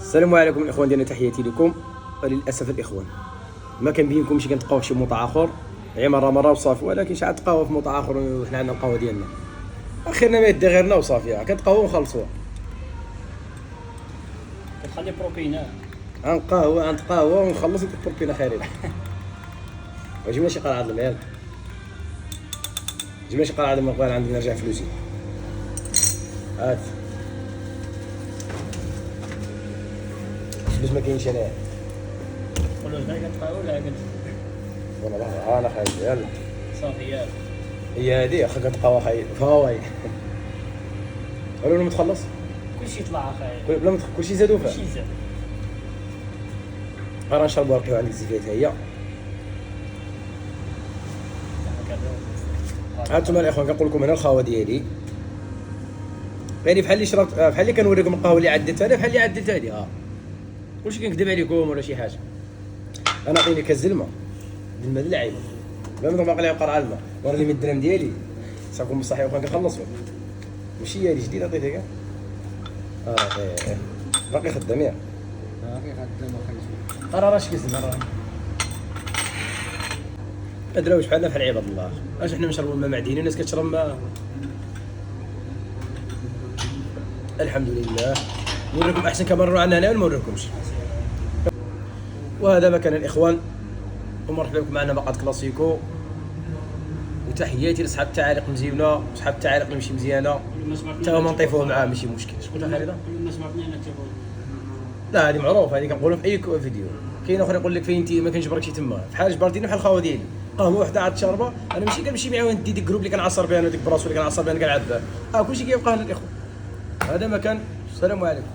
السلام عليكم الاخوان ديالنا، تحياتي لكم. وللاسف الاخوان ما كان بينكمش كنتلقاو في شي مطعم اخر غير مره وصافي، ولكن شحال تلقاو في مطعم اخر وحنا عندنا القهوه ديالنا اخرنا ما يدي غيرنا وصافي كنتقهوى ونخلصوها. كتخلي بروبينات غنتقهوى ونخلص البروبينا خيرين. وجبنا شي قرعه المال، جبنا شي قرعه ما بغينا عندي نرجع فلوسي. هات فلوس ما كاينش انايا قولوا لنا كتبقاو ولا والله انا خايف. يلا صافي ياك هي هادي اخا كتبقى خايف فهواي. قالوا لهم تخلص كلشي طلع اخاي، بلا ما كلشي زادوا فيه. كلشي زاد راه نشربوا نركيو عندك الزيفيات هي. هانتوما الاخوان كنقول لكم هنا الخاوه ديالي، يعني بحال اللي شربت بحال اللي كنوريكم القهوه اللي عدلت انا، بحال اللي عدلت هذه واش كنكذب عليكم ولا شي حاجه. انا عطيني كاس الماء اللعيب بلا ما نبقى نقلع قرعه الماء، ورا لي من الدرهم ديالي صافكم بصح يا اخوان كنخلص فيه. ماشي هي جديد عطيتها كاع باقي خدام ياك باقي خدام وخايف. راه اش كيسمع راه ادراوش بحالنا بحال عباد الله. اش حنا نشربوا الماء معديين، الناس كتشرب ماء. الحمد لله نوريكم احسن كما نروح عندنا هنا ولا ما نوريكمش. وهذا مكان الاخوان، ومرحبا بكم معنا مقعد كلاسيكو. وتحياتي لاصحاب التعاليق مزيونه وصحاب التعاليق اللي ماشي مزيانه حتى هما نطيفوها معاه ماشي مشكل. شكون خالد؟ الناس سمعتني انا تيقول لا هذه معروفه، هذه كنقولها في اي فيديو. كاين اخر يقول لك فين انت ما كنجبركش تما بحال جبرتيني بحال الخاوه ديالي قهوه وحده عاد شاربه. انا ماشي كنمشي معاه ندي ديك الجروب اللي كنعصر بها انا، ديك براسو اللي كنعصر بها انا كنلعب بها. كلشي كيبقى للاخوان. هذا مكان. السلام عليكم.